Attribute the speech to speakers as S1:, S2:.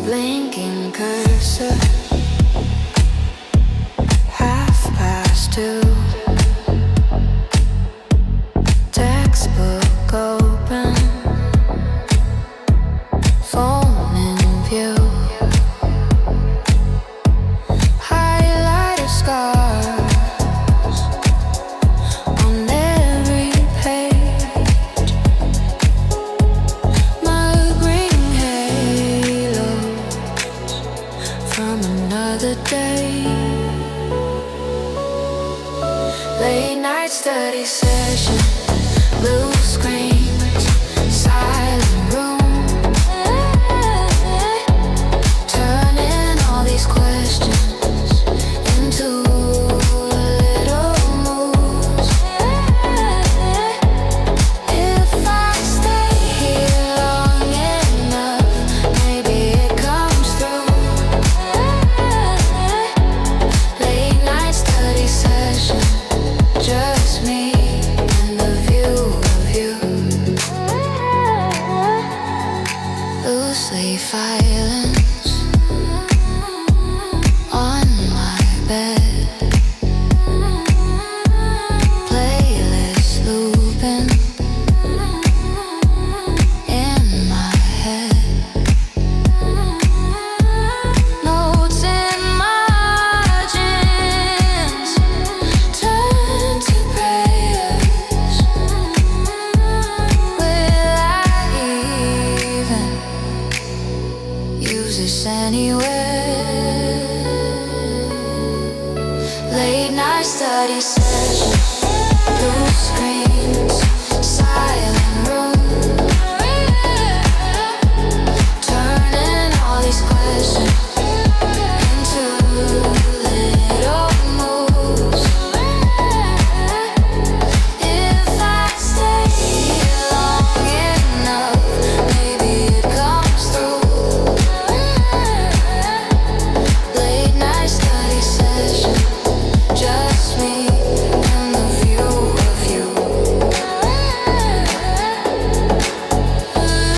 S1: Blinking cursor, 2:30. Textbook open, phone in view. Highlighter scars on every page. Mud green halos from another day. Late night study session, blue screens, silent room. Turning all these questions into little moves. If I stay here long enough, maybe it comes through. Late night study session, just me and the view of you. Loosely fired.